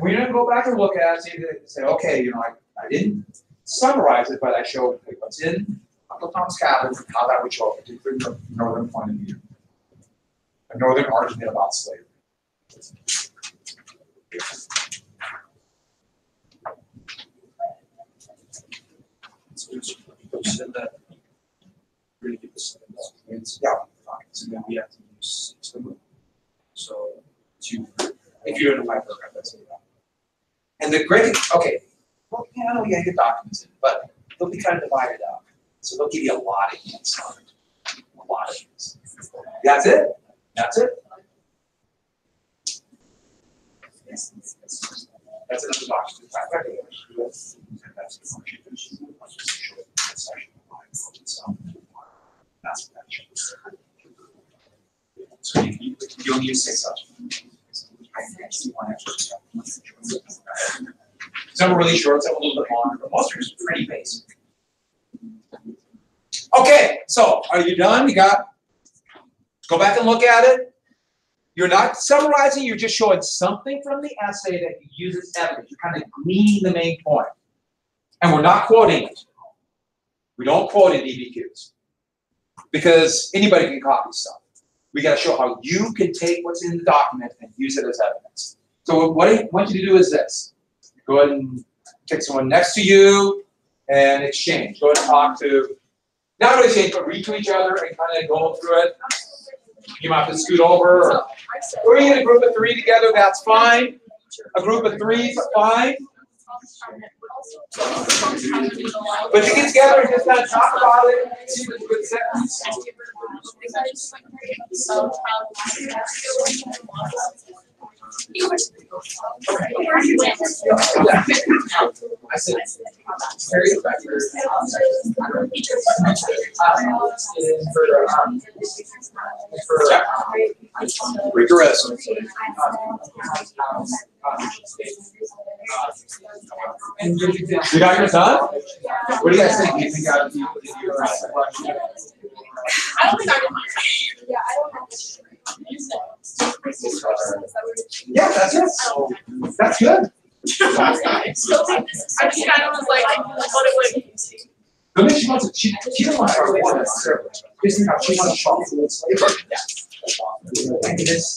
we're going to go back and look at it and say, okay, I didn't summarize it, but I showed what's in Uncle Tom's Cabin, how that would show up, particularly from a northern point of view. A northern argument about slavery. Really get this Yeah. so then we have to use system. So if you're in a program, that's it. And the great thing, okay, well, I know you gotta get documents in, but they'll be kind of divided up. So they'll give you a lot of hints on it. A lot of hints. That's it? That's it? That's another document. That's the function. That's what that shows. So you don't use 6 such. Some are really short, some a little bit longer, but most are just pretty basic. Okay, so are you done? Go back and look at it. You're not summarizing, you're just showing something from the essay that you use as evidence. You're kind of gleaning the main point. And we're not quoting it. We don't quote in EBQs. Because anybody can copy stuff. We got to show how you can take what's in the document and use it as evidence. So what I want you to do is this. Go ahead and take someone next to you and exchange. Go ahead and talk to, not really exchange, but read to each other and kind of go through it. You might have to scoot over. Or you get a group of 3 together, that's fine. A group of 3 is fine. But you get together and just kind of talk about it, see if it's a good sentence. I said, very Webster rigorous. You got yours done? What do you guys think? Do you think I would be able to do your question? I don't think I did mine. Yeah, I don't have to. Yeah, that's it. That's good. I just kind of was like, what it would. But then she doesn't want to start war necessarily. She wants to stop slavery. And it's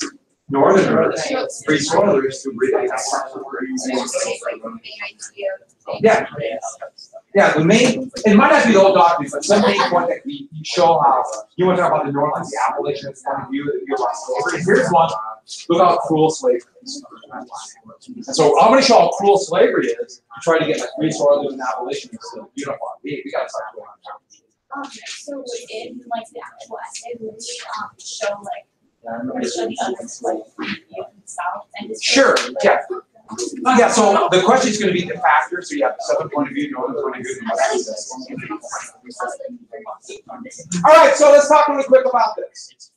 northerners, free soilers who really have yeah. Yeah, the main, it might not be the whole document, but some main point that you show how you want to talk about the Northlands, the Appalachians point of view, that view about slavery. Here's one. Look how cruel slavery is. And so I'm going to show how cruel slavery is to try to get like free soilers and Appalachians to unify. We got to start going on. So in like the actual essay, would we show like the other like South and sure, yeah. Yeah, so the question is going to be the factors. So you have the southern point of view, northern point of view, and all right, so let's talk really quick about this.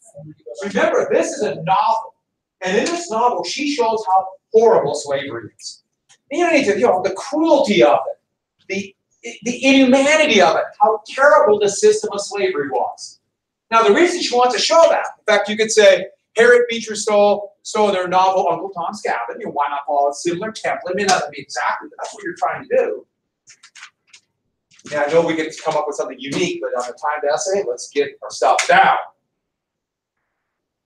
Remember, this is a novel. And in this novel, she shows how horrible slavery is. You don't need to, the cruelty of it, the inhumanity of it, how terrible the system of slavery was. Now, the reason she wants to show that, in fact, you could say, Harriet Beecher Stowe their novel Uncle Tom's Cabin. Why not follow a similar template? It may not be exactly, but that's what you're trying to do. Yeah, I know we get to come up with something unique, but on a timed essay, let's get our stuff down.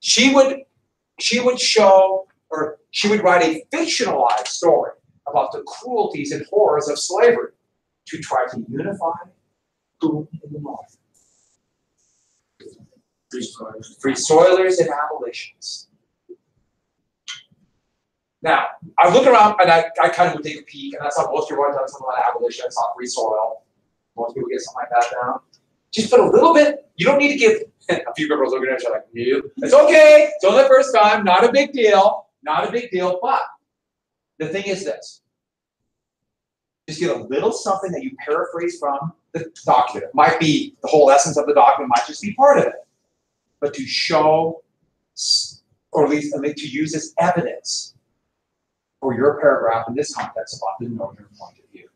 She would show, or she would write a fictionalized story about the cruelties and horrors of slavery to try to unify who in the North. Free soilers and abolitionists. Now, I look around and I kind of would take a peek, and I saw most people have done something like abolition. I saw free soil. Most people get something like that down. Just put a little bit. You don't need to give. A few people looking at you like, no, it's okay. It's only the first time. Not a big deal. Not a big deal. But the thing is this: just get a little something that you paraphrase from the document. It might be the whole essence of the document. Might just be part of it. But to show, or at least to use as evidence for your paragraph in this context about the northern point of view.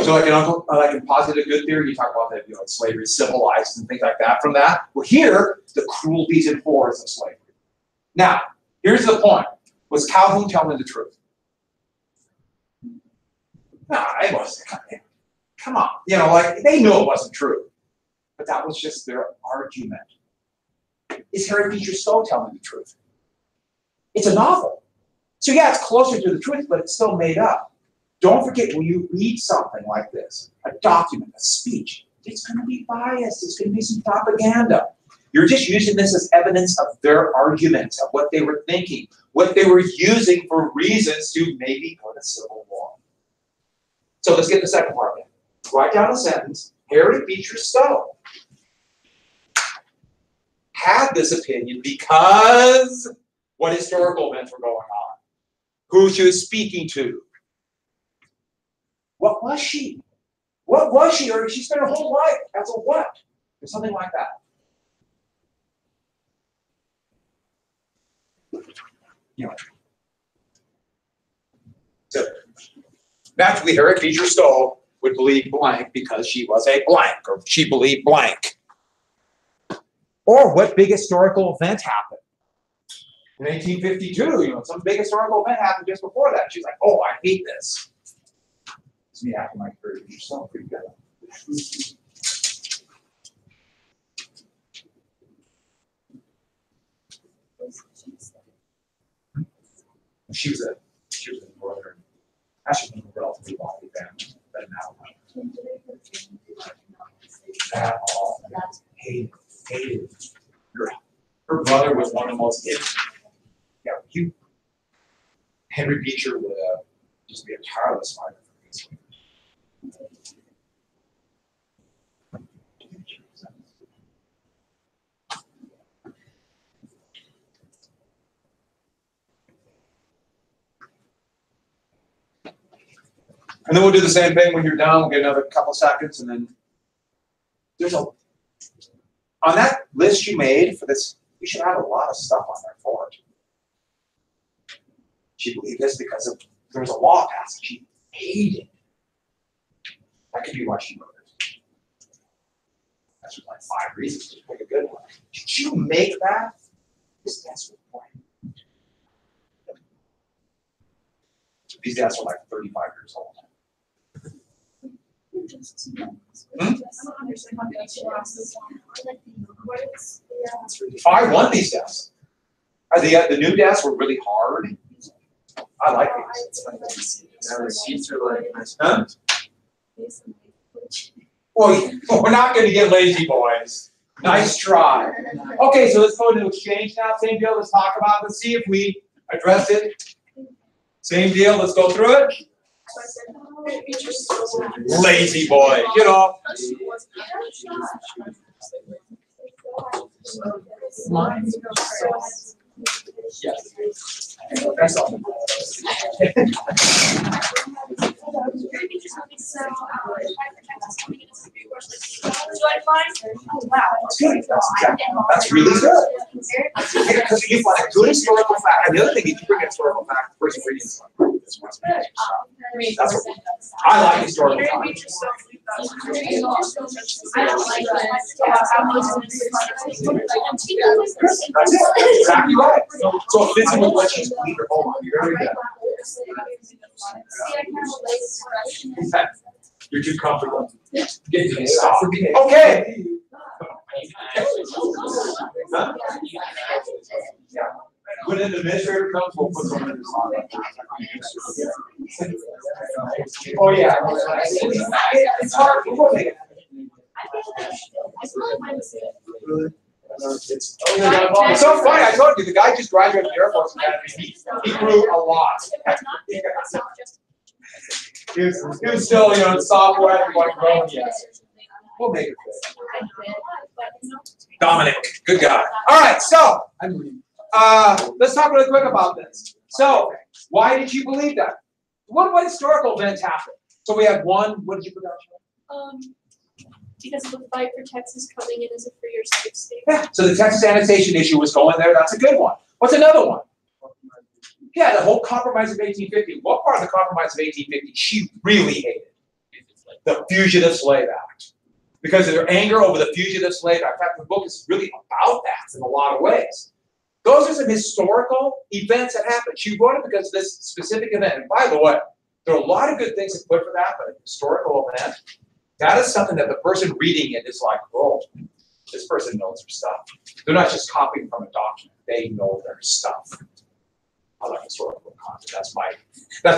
So like in positive good theory, you talk about that, slavery civilized and things like that from that. Well, here, the cruelties and horrors of slavery. Now, here's the point. Was Calhoun telling the truth? No, it wasn't. Come on. You know, like, they knew it wasn't true. But that was just their argument. Is Harry Beecher Stowe telling the truth? It's a novel. So yeah, it's closer to the truth, but it's still made up. Don't forget, when you read something like this, a document, a speech, it's going to be biased. It's going to be some propaganda. You're just using this as evidence of their arguments, of what they were thinking, what they were using for reasons to maybe go to civil war. So let's get the second part in. Write down a sentence. Harry Beecher Stowe had this opinion because what historical events were going on? Who she was speaking to? What was she? What was she? Or she spent her whole life as a what? Or something like that. You know. So naturally, Harry Beecher Stowe would believe blank because she was a blank, or she believed blank. Or what big historical event happened? In 1852, you know, some big historical event happened just before that. She's like, oh, I hate this. It's me acting like Harry Beecher Stowe. Pretty good. She was a brother. Actually, a relatively wealthy family, but now that all hated. Her brother was one of the most gifted. Yeah, Henry Beecher would just be a tireless fighter for this. And then we'll do the same thing when you're done. We'll get another couple seconds, and then there's on that list you made for this, you should have a lot of stuff on there for it. She believed this because there was a law passed. She hated it. That could be why she wrote it. That's just like 5 reasons to pick a good one. Did you make that? This desk was boring. These desks are like 35 years old. I want these desks. The new desks were really hard. I like these. The seats are like nice. Huh? Well, we're not going to get lazy, boys. Nice try. Okay, so let's go into exchange now. Same deal. Let's talk about it. Let's see if we addressed it. Same deal. Let's go through it. Lazy boy, you know. Yes. That's all. That's really good. Because you find a good historical fact. And the other thing is you bring a historical fact, the person reading this one. That's what I like historical facts. That's it. That's exactly right. So it fits in with what she's believing her whole life. You're very good. You're too comfortable. Get to stop. Okay. Huh? Yeah. When an administrator comes, we'll put someone in the spot. Oh yeah. It's hard. It's so funny. I told you the guy just graduated from the Air Force Academy. He grew a lot. He was still, you know, in software and like growing yet. We'll make it fit. Dominic, good guy. All right, so let's talk really quick about this. So, why did you believe that? What historical events happened? So we have one. What did you put down? Because of the fight for Texas coming in as a freer safe state. Yeah. So the Texas annexation issue was going there. That's a good one. What's another one? Yeah, the whole Compromise of 1850. What part of the Compromise of 1850 she really hated? The Fugitive Slave Act. Because of their anger over the Fugitive Slave Act. In fact, the book is really about that in a lot of ways. Those are some historical events that happened. She wrote it because of this specific event. And by the way, there are a lot of good things to put for that, but a historical event, that is something that the person reading it is like, oh, this person knows their stuff. They're not just copying from a document. They know their stuff. I like historical content. That's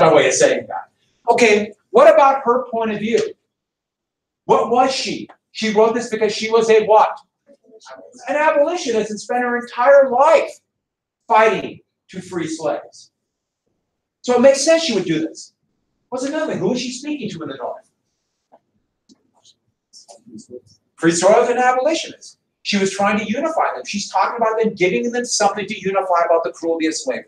my way of saying that. Okay, what about her point of view? What was she? She wrote this because she was a what? An abolitionist and spent her entire life fighting to free slaves. So it makes sense she would do this. What's another thing? Who is she speaking to in the North? Free soilers and abolitionists. She was trying to unify them. She's talking about them, giving them something to unify about the cruelty of slavery.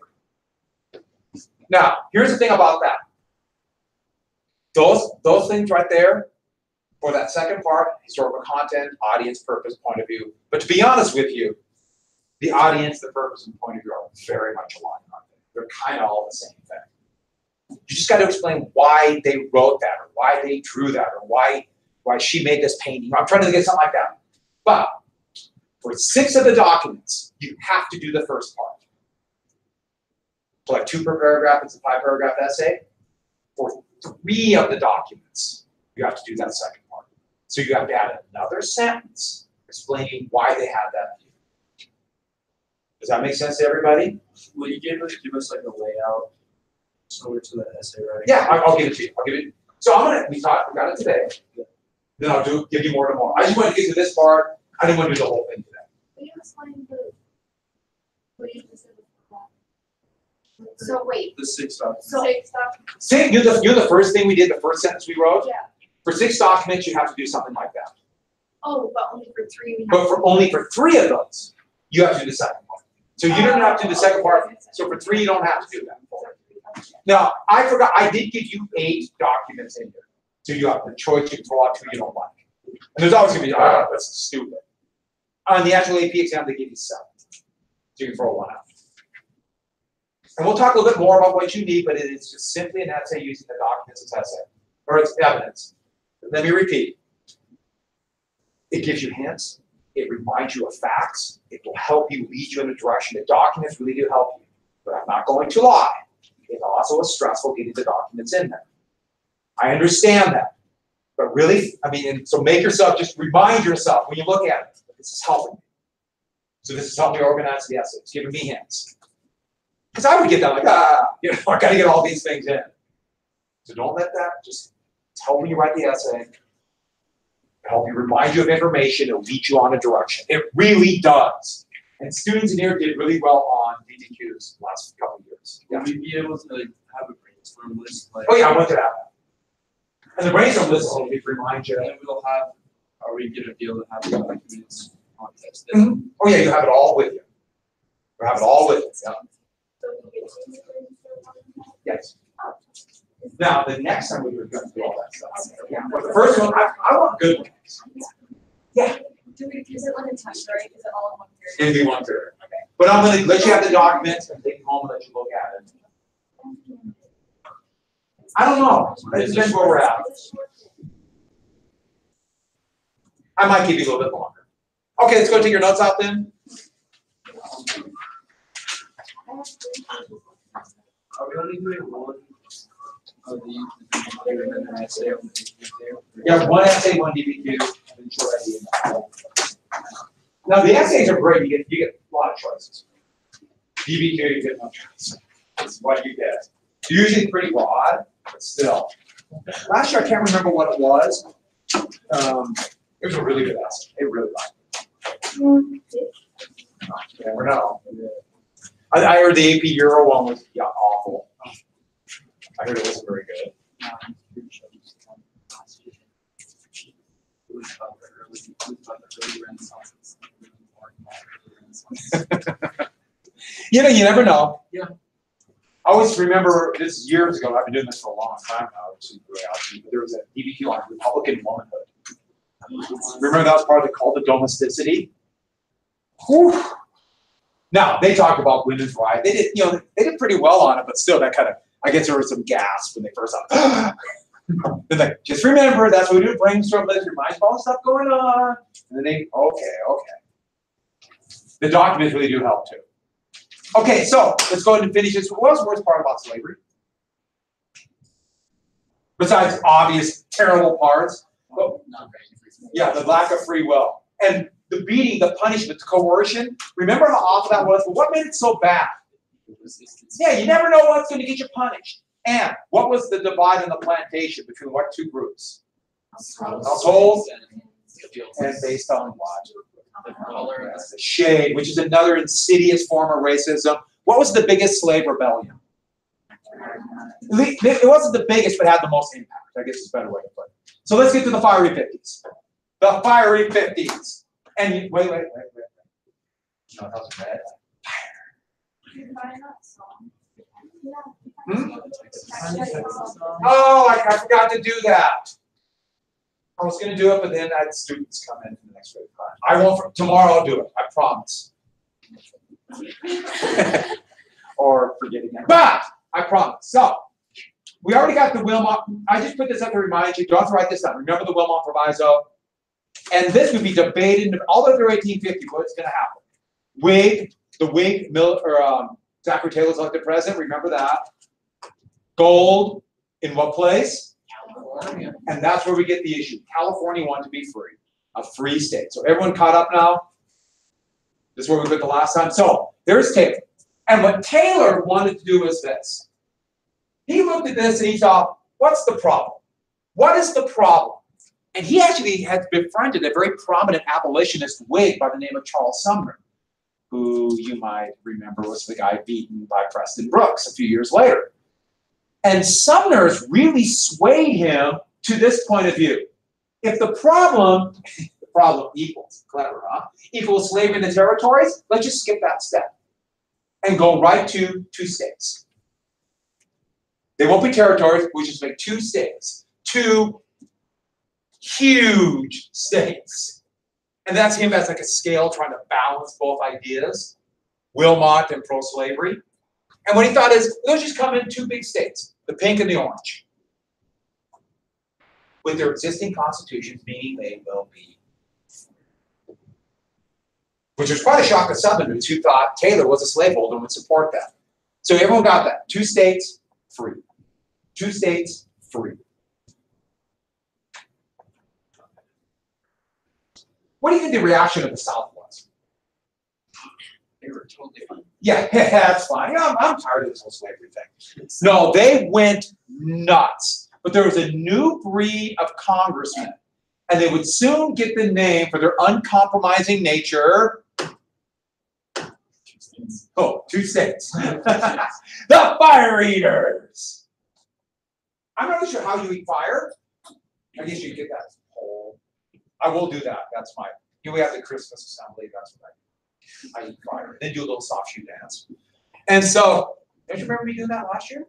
Now, here's the thing about that. Those things right there, for that second part, historical content, audience, purpose, point of view. But to be honest with you, the audience, the purpose, and point of view are very much aligned, aren't they? They're kind of all the same thing. You just got to explain why they wrote that, or why they drew that, or why she made this painting. I'm trying to get something like that. But for 6 of the documents, you have to do the first part. So like 2 per paragraph, it's a 5-paragraph essay. For 3 of the documents, you have to do that second part. So you have to add another sentence explaining why they had that view. Does that make sense to everybody? Will you give us like a layout similar to the essay writing? Yeah, I'll give it to you. I'll give it. So we got it today. Then I'll give you more tomorrow. I just wanted to get to this part. I didn't want to do the whole thing today. Will you explain what you just said before that? So wait, The 6 documents. So stop. See, you're the first thing we did, the first sentence we wrote. Yeah. For 6 documents, you have to do something like that. Oh, but only for 3. We But only for 3 of those, you have to do the second part. So you don't have to do the second part. So for 3, you don't have to do that. Now, I forgot, I did give you 8 documents in here. So you have the choice, you can throw out 2 you don't like. And there's always gonna be, that's stupid. On the actual AP exam, they give you 7. So you can throw 1 out. And we'll talk a little bit more about what you need, but it is just simply an essay using the documents as essay, or it's evidence. Let me repeat. It gives you hints. It reminds you of facts. It will help you, lead you in a direction. The documents really do help you. But I'm not going to lie. It also is stressful getting the documents in there. I understand that. But really, so make yourself, just remind yourself when you look at it, that this is helping me. So this is helping me organize the essay. It's giving me hints. Because I would get that like, I got to get all these things in. So don't let that just, it's helping you write the essay. Help you, remind you of information, it'll lead you on a direction. It really does. And students in here did really well on DDQs the last couple of years. Will we be able to have a brainstorm list? Oh yeah, I went to that. And the brainstorm list is only to remind you. And then are we gonna be able to have the documents on test? Mm-hmm. Oh yeah, you have it all with you. You have it all with you. Yeah. Yes. Now, the next time we're going to do all that stuff. Yeah. But the first one, I want good ones. Yeah. is it like a touch, right? Is it all in one period? It'd be 1/3. Okay. But I'm going to let you have the documents and take them home and let you look at it. I don't know. It depends where we're at. I might give you a little bit longer. Okay, let's go take your notes out then. Are we only doing one of these and then an essay on the DBQ? Yeah, 1 essay, 1 DBQ, and short idea. Now the essays are great. You get a lot of choices. DBQ, you get no choice. That's what you get. Usually pretty broad, but still. Last year I can't remember what it was. It was a really good essay. It really liked it. You never know. I heard the AP Euro one was awful. I heard it wasn't very good. You know, you never know. Yeah. I always remember this years ago. I've been doing this for a long time now. But there was a DBQ on Republican womanhood. Remember that was part of the call to domesticity. Whew. Now they talked about women's rights. They did, they did pretty well on it, but still, that kind of, I guess there was some gasp when they first thought. Then like, just remember, that's what we do. Brainstorm, let your mind all stuff going on, and then they, okay. The documents really do help too. Okay, so let's go ahead and finish this. What was the worst part about slavery? Besides obvious terrible parts, yeah, the lack of free will. And the beating, the punishment, the coercion. Remember how awful that was? But what made it so bad? Yeah, you never know what's going to get you punished. And what was the divide on the plantation between what two groups? Households and based on what? The shade, which is another insidious form of racism. What was the biggest slave rebellion? It wasn't the biggest, but had the most impact. I guess is a better way to put it. So let's get to the fiery 50s. The fiery 50s. And wait. No, that was red. Oh, I forgot to do that. I was going to do it, but then I had students come in for the next grade class. I won't. Tomorrow I'll do it. I promise. Or forget again. But I promise. So we already got the Wilmot. I just put this up to remind you. Don't have to write this down. Remember the Wilmot Proviso. And this would be debated all the way through 1850. What's going to happen? Zachary Taylor's elected president. Remember that. Gold in what place? California. And that's where we get the issue. California wanted to be free, a free state. So everyone caught up now? This is where we went the last time. So there's Taylor. And what Taylor wanted to do was this. He looked at this and he thought, what's the problem? What is the problem? And he actually had befriended a very prominent abolitionist Whig by the name of Charles Sumner, who you might remember was the guy beaten by Preston Brooks a few years later. And Sumner's really swayed him to this point of view. If the problem equals, clever, huh? Equals slavery in the territories, let's just skip that step and go right to 2 states. They won't be territories, we just make 2 states. 2 huge states. And that's him as like a scale trying to balance both ideas, Wilmot and pro-slavery. And what he thought is, let's just come in 2 big states, the pink and the orange. With their existing constitutions, meaning they will be. Which was quite a shock to Southerners who thought Taylor was a slaveholder and would support that. So everyone got that. 2 states, free. 2 states, free. What do you think the reaction of the South was? They were totally fine. Yeah, that's fine. I'm tired of this whole slavery thing. No, they went nuts. But there was a new breed of congressmen, and they would soon get the name for their uncompromising nature. 2 states. Oh, 2 states. The fire eaters. I'm not really sure how you eat fire. I guess you get that whole. I will do that. That's my. Here we have the Christmas assembly. That's what I eat fire. Then do a little soft shoe dance. And so, don't you remember me doing that last year?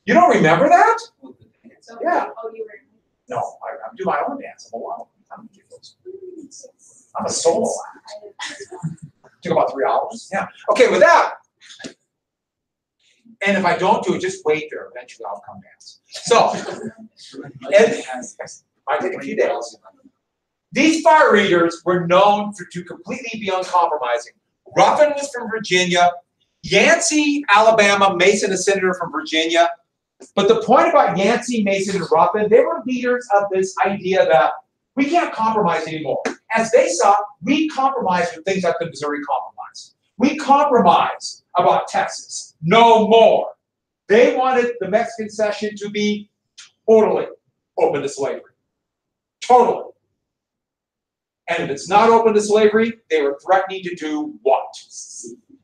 You don't remember that? So, Yeah. oh, you were. No, I'm doing my own dance. I'm alone. I'm a solo act. Took about 3 hours. Yeah. Okay, with that. And if I don't do it, just wait there. Eventually I'll come dance. So, I take a few days. These fire eaters were known to completely be uncompromising. Ruffin was from Virginia. Yancey, Alabama. Mason, a senator from Virginia. But the point about Yancey, Mason, and Ruffin, they were leaders of this idea that we can't compromise anymore. As they saw, we compromise with things like the Missouri Compromise. We compromise about Texas. No more. They wanted the Mexican cession to be totally open to slavery. Totally. And if it's not open to slavery, they were threatening to do what?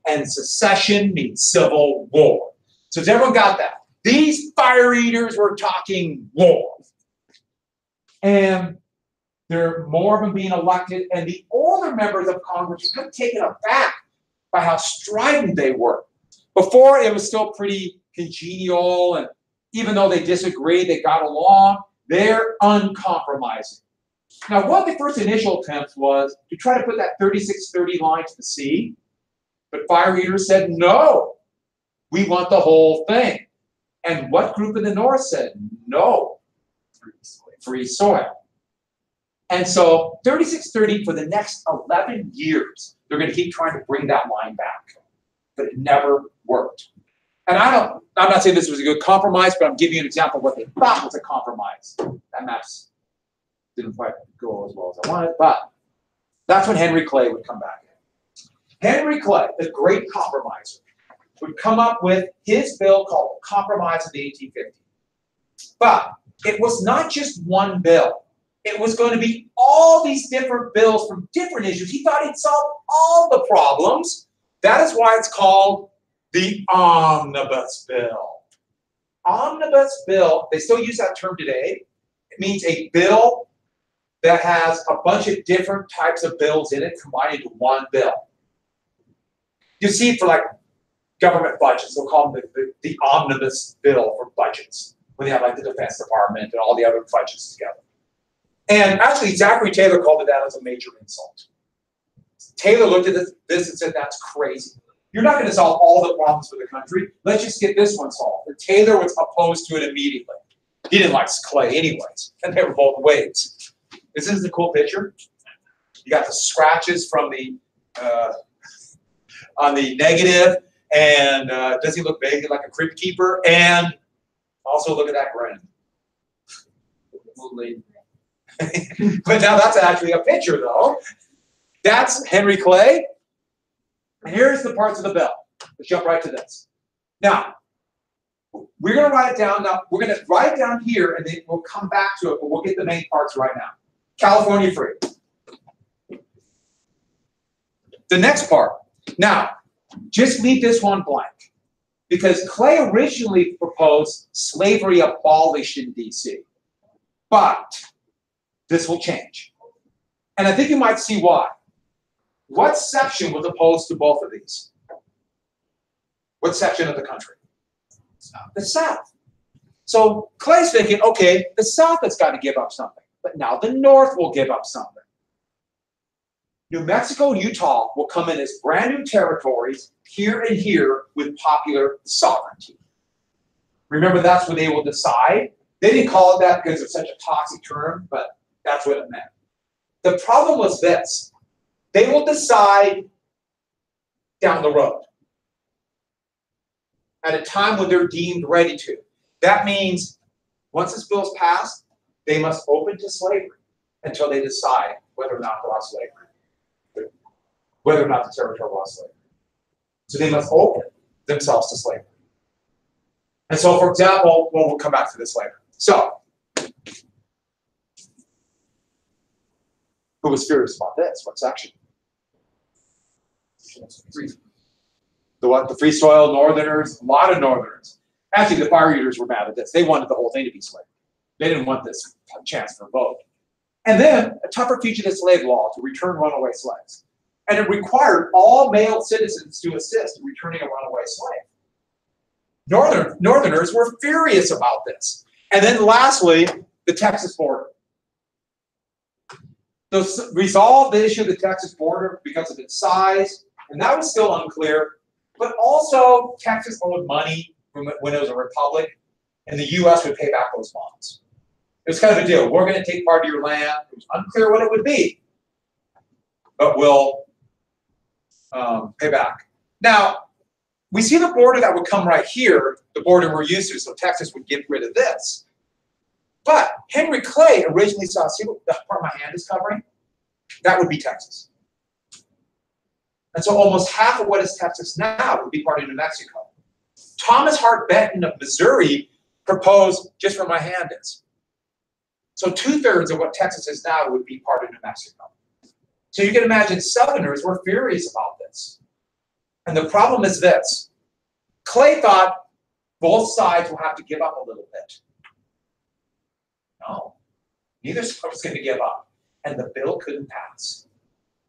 And secession means civil war. So has everyone got that? These fire eaters were talking war. And there are more of them being elected, and the older members of Congress were kind of taken aback by how strident they were. Before, it was still pretty congenial, and even though they disagreed, they got along. They're uncompromising. Now, one of the first initial attempts was to try to put that 3630 line to the sea, but fire eaters said, no, we want the whole thing. And what group in the North said, no, free soil. And so 3630 for the next 11 years, they're going to keep trying to bring that line back. but it never worked. And I'm not saying this was a good compromise, but I'm giving you an example of what they thought was a compromise. That maps didn't quite go as well as I wanted, but that's when Henry Clay would come back in. Henry Clay, the great compromiser, would come up with his bill called the Compromise of the 1850s. But it was not just one bill. It was going to be all these different bills from different issues. He thought he'd solve all the problems. That is why it's called the Omnibus Bill. Omnibus Bill, they still use that term today. It means a bill that has a bunch of different types of bills in it combined into one bill. You see it for like government budgets. They'll call them the Omnibus Bill for budgets, when they have like the Defense Department and all the other budgets together. And actually, Zachary Taylor called it that as a major insult. Taylor looked at this and said, that's crazy. You're not going to solve all the problems for the country. Let's just get this one solved. And Taylor was opposed to it immediately. He didn't like Clay anyways, and they were both ways. This is a cool picture. You got the scratches from the on the negative, and does he look vaguely like a crypt keeper? And also look at that grin. But now that's actually a picture, though. That's Henry Clay. And here's the parts of the bill. Let's jump right to this. Now, we're going to write it down. Now, we're going to write it down here, and then we'll come back to it, but we'll get the main parts right now. California free. The next part. Now, just leave this one blank, because Clay originally proposed slavery abolished in D.C., but this will change. And I think you might see why. What section was opposed to both of these? What section of the country? The South. So Clay's thinking, okay, the South has got to give up something, but now the North will give up something. New Mexico and Utah will come in as brand new territories here and here with popular sovereignty. Remember, that's what they will decide. They didn't call it that because it's such a toxic term, but that's what it meant. The problem was this. They will decide down the road at a time when they're deemed ready to. That means once this bill is passed, they must open to slavery until they decide whether or not to allow slavery, whether or not the territory allows slavery. So they must open themselves to slavery. And so, for example, well, we'll come back to this later. So, who was furious about this? What section? The what? The Free Soil Northerners, a lot of Northerners. Actually, the Fire Eaters were mad at this. They wanted the whole thing to be slavery. They didn't want this chance for a vote. And then a tougher fugitive slave law to return runaway slaves. And it required all male citizens to assist in returning a runaway slave. Northerners were furious about this. And then lastly, the Texas border. To resolve the issue of the Texas border because of its size, and that was still unclear, but also Texas owed money when it was a republic, and the U.S. would pay back those bonds. It was kind of a deal. We're going to take part of your land. It was unclear what it would be, but we'll pay back. Now, we see the border that would come right here, the border we're used to, so Texas would get rid of this. But Henry Clay originally saw, see what the part my hand is covering? That would be Texas. And so almost half of what is Texas now would be part of New Mexico. Thomas Hart Benton of Missouri proposed just where my hand is. So 2/3 of what Texas is now would be part of New Mexico. So you can imagine Southerners were furious about this. And the problem is this. Clay thought both sides will have to give up a little bit. No, neither side was going to give up. And the bill couldn't pass.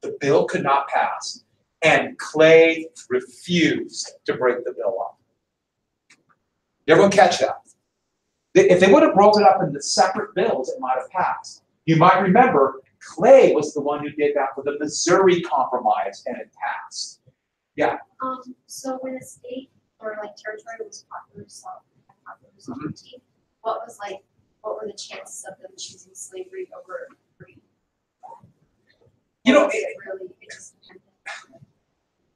The bill could not pass. And Clay refused to break the bill up. Did everyone catch that? If they would have broken it up into separate bills, it might have passed. You might remember Clay was the one who did that for the Missouri Compromise, and it passed. Yeah. So when a state or like territory was popular sovereignty, what were the chances of them choosing slavery over free? You know, Really, it just depended.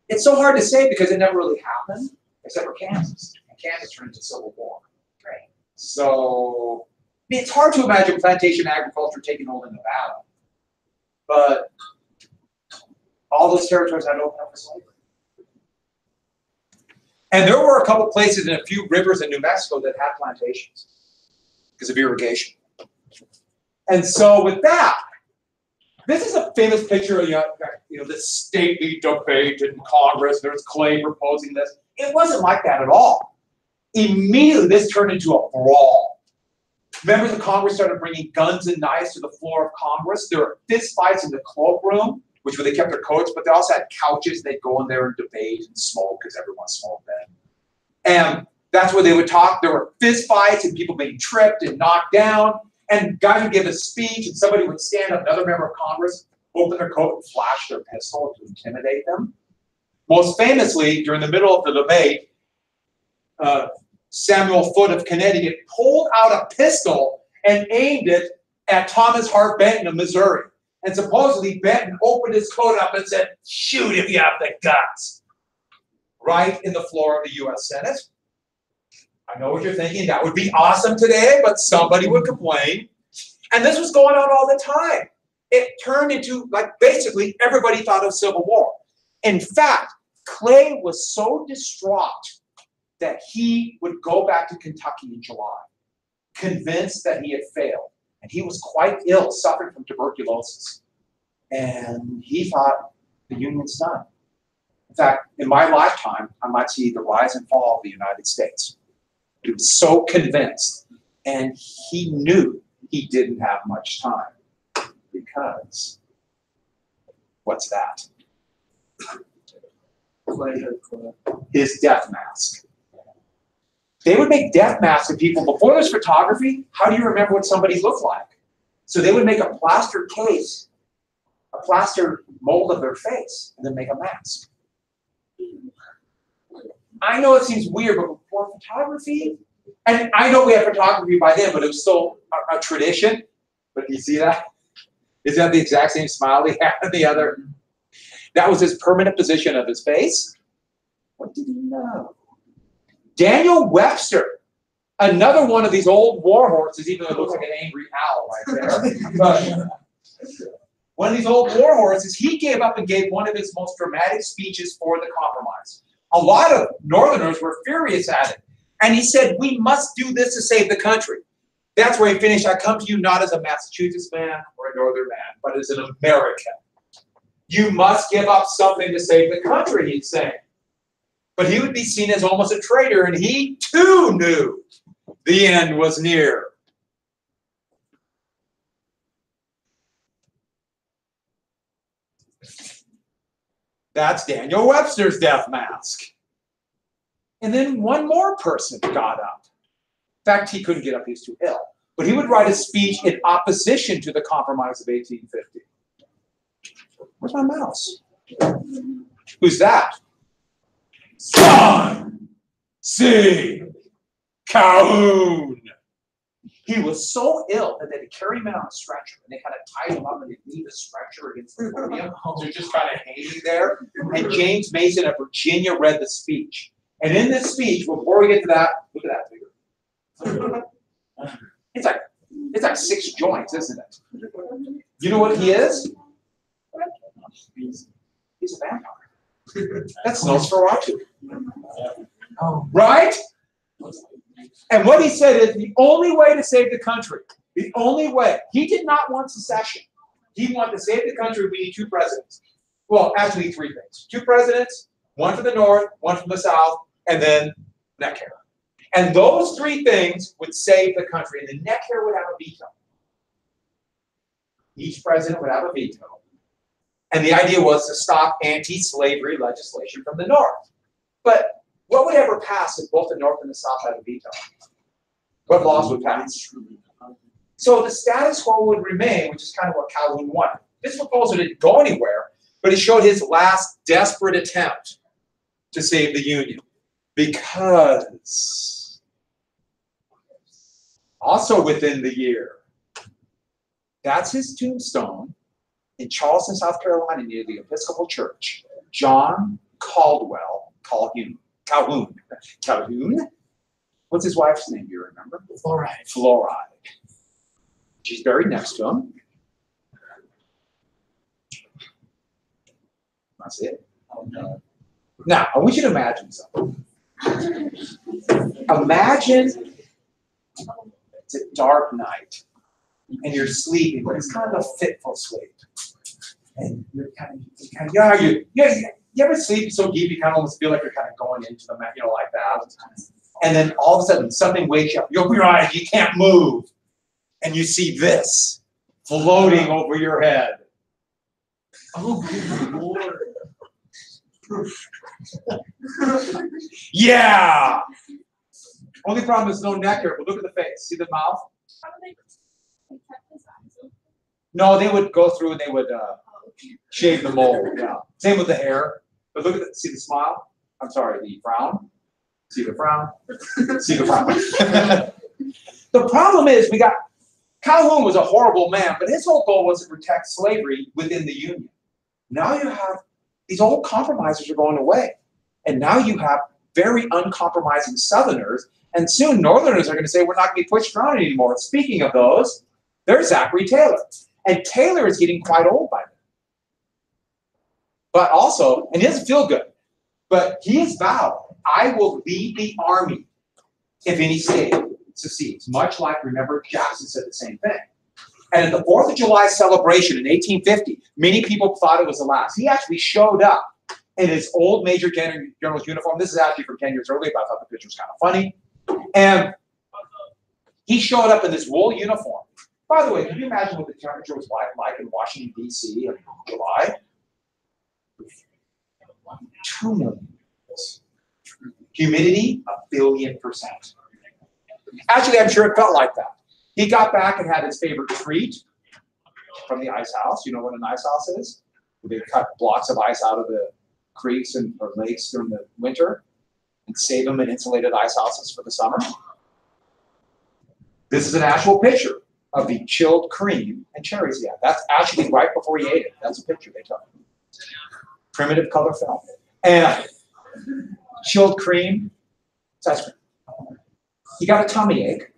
it's so hard to say because it never really happened, except for Kansas. And Kansas turned into civil war. Right. So, I mean, it's hard to imagine plantation agriculture taking hold in Nevada. But all those territories had to open up for slavery. And there were a couple places and a few rivers in New Mexico that had plantations because of irrigation. And so with that, this is a famous picture of this stately debate in Congress. There's Clay proposing this. It wasn't like that at all. Immediately, this turned into a brawl. Members of Congress started bringing guns and knives to the floor of Congress. There were fist fights in the cloakroom, which where they kept their coats, but they also had couches. They'd go in there and debate and smoke because everyone smoked then. And that's where they would talk. There were fist fights and people being tripped and knocked down. And guys would give a speech and somebody would stand up, another member of Congress, open their coat and flash their pistol to intimidate them. Most famously, during the middle of the debate, Samuel Foote of Connecticut pulled out a pistol and aimed it at Thomas Hart Benton of Missouri. And supposedly Benton opened his coat up and said, "Shoot if you have the guts." Right in the floor of the U.S. Senate. I know what you're thinking. That would be awesome today, but somebody would complain. And this was going on all the time. It turned into, like, basically everybody thought of civil war. In fact, Clay was so distraught that he would go back to Kentucky in July, convinced that he had failed. And he was quite ill, suffering from tuberculosis. And he thought, the Union's done. In fact, in my lifetime, I might see the rise and fall of the United States. He was so convinced, and he knew he didn't have much time because, what's that? His death mask. They would make death masks of people. Before there's photography, how do you remember what somebody looked like? So they would make a plaster case, a plaster mold of their face, and then make a mask. I know it seems weird, but before photography, and I know we had photography by then, but it was still a tradition. But do you see that? Is that the exact same smile he had on the other? That was his permanent position of his face. What did he know? Daniel Webster, another one of these old war horses, even though it looks like an angry owl right there. But one of these old war horses, he gave up and gave one of his most dramatic speeches for the compromise. A lot of Northerners were furious at it. And he said, "We must do this to save the country." That's where he finished, "I come to you not as a Massachusetts man or a Northern man, but as an American. You must give up something to save the country," he'd say. But he would be seen as almost a traitor, and he too knew the end was near. That's Daniel Webster's death mask. And then one more person got up. In fact, he couldn't get up, he was too ill. But he would write a speech in opposition to the Compromise of 1850. Where's my mouse? Who's that? John C. Calhoun. He was so ill that they had to carry him in on a stretcher, and they kind of tied him up and they leave the stretcher against the podium. So they're just kind of hanging there. And James Mason of Virginia read the speech. And in this speech, before we get to that, look at that figure. It's like 6 joints, isn't it? You know what he is? He's a vampire. That's Nosferatu. Right? And what he said is the only way to save the country, the only way, he did not want secession. He wanted to save the country, we need 2 presidents. Well, actually 3 things. 2 presidents, one from the north, one from the south, and then neck hair. And those 3 things would save the country. And the neck hair would have a veto. Each president would have a veto. And the idea was to stop anti-slavery legislation from the north. But what would ever pass if both the north and the south had a veto? What laws would pass? So the status quo would remain, which is kind of what Calhoun wanted. This proposal didn't go anywhere, but it showed his last desperate attempt to save the Union. Because also within the year, that's his tombstone in Charleston, South Carolina, near the Episcopal Church. John Calhoun. What's his wife's name? Do you remember? Fluoride. She's buried next to him. That's it. Now, I want you to imagine something. Imagine it's a dark night and you're sleeping, but it's kind of a fitful sleep. And you're you ever sleep so deep you kind of almost feel like you're kind of going into the, like that. And then all of a sudden something wakes you up. You open your eyes, you can't move. And you see this floating over your head. Oh, good Lord. Yeah. Only problem is no neck here, but look at the face. See the mouth? How do they protect his eyes open? No, they would go through and they would shave the mold. Yeah. Same with the hair. But look at the, see the smile? I'm sorry, the frown. See the frown? See the frown. The problem is we got, Calhoun was a horrible man, but his whole goal was to protect slavery within the Union. Now you have, these old compromisers are going away. And now you have very uncompromising Southerners, and soon Northerners are going to say, we're not going to be pushed around anymore. Speaking of those, there's Zachary Taylor. And Taylor is getting quite old by then. But also, and he doesn't feel good, but he has vowed, I will lead the army if any state secedes. Much like, remember, Jackson said the same thing. And at the 4th of July celebration in 1850, many people thought it was the last. He actually showed up in his old Major General's uniform. This is actually from 10 years earlier, but I thought the picture was kind of funny. And he showed up in this wool uniform. By the way, can you imagine what the temperature was like in Washington, D.C. in July? 2 million. Humidity, 1,000,000,000%. Actually, I'm sure it felt like that. He got back and had his favorite treat from the ice house. You know what an ice house is? Where they cut blocks of ice out of the creeks and or lakes during the winter and save them in insulated ice houses for the summer. This is an actual picture of the chilled cream and cherries he had. That's actually right before he ate it. That's a picture they took. Primitive color film. And chilled cream, it's ice cream. He got a tummy ache.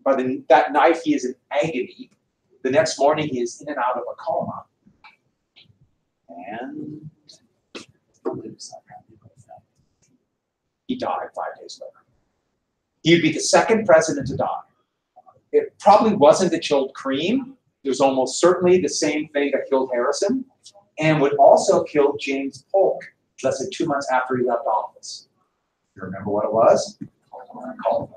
By that night, he is in agony. The next morning, he is in and out of a coma. And he died 5 days later. He would be the second president to die. It probably wasn't the chilled cream. It was almost certainly the same thing that killed Harrison and would also kill James Polk less than 2 months after he left office. You remember what it was? Cholera.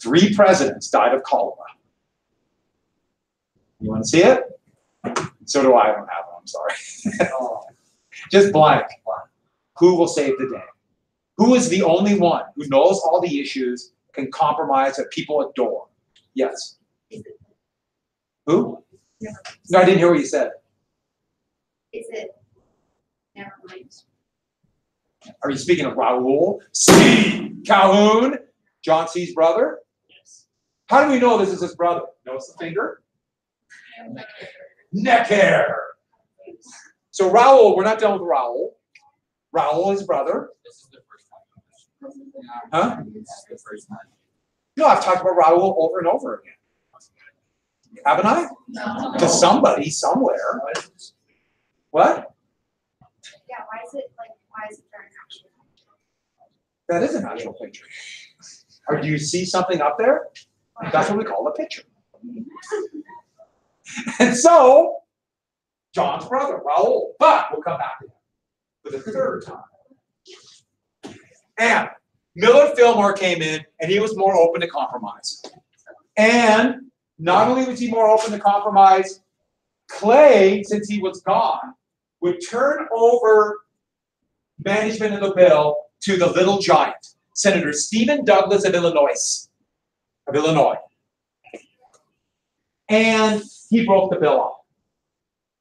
3 presidents died of cholera. You want to see it? So do I. I don't have one. I'm sorry. Just blank. Who will save the day? Who is the only one who knows all the issues, can compromise, that people adore? Yes. Who? No, I didn't hear what you said. Is it? Never mind. Are you speaking of Raoul C. Calhoun, John C.'s brother? Yes. How do we know this is his brother? Notice the finger? Neck hair. So Raoul, we're not done with Raoul. Raoul is brother. This is the first time. Huh? This is the first time. No, I've talked about Raoul over and over again. Haven't I? No. To somebody, somewhere. What? Yeah, why is it there an actual? That is an actual picture. Or do you see something up there? That's what we call a picture. And so, John's brother, Raoul, but we'll come back to him for the 3rd time. And Millard Fillmore came in, and he was more open to compromise. And not only was he more open to compromise, Clay, since he was gone, would turn over management of the bill to the little giant, Senator Stephen Douglas of Illinois. And he broke the bill up.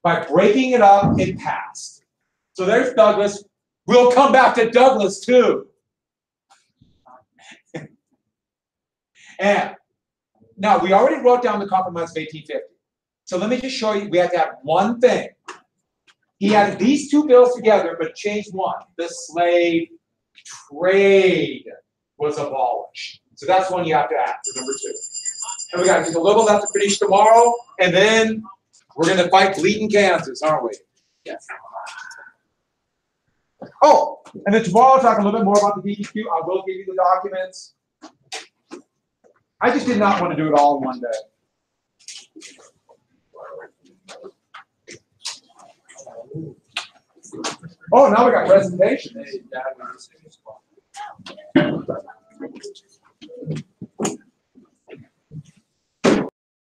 By breaking it up, it passed. So there's Douglas. We'll come back to Douglas too. And now we already wrote down the Compromise of 1850. So let me just show you, we have to have one thing He had these two bills together, but changed one. The slave trade was abolished. So that's one you have to add for number 2. And we got just a little left to finish tomorrow, and then we're going to fight bleeding Kansas, aren't we? Yes. Oh, and then tomorrow I'll talk a little bit more about the DEQ. I will give you the documents. I just did not want to do it all in one day. Oh, now we got presentation.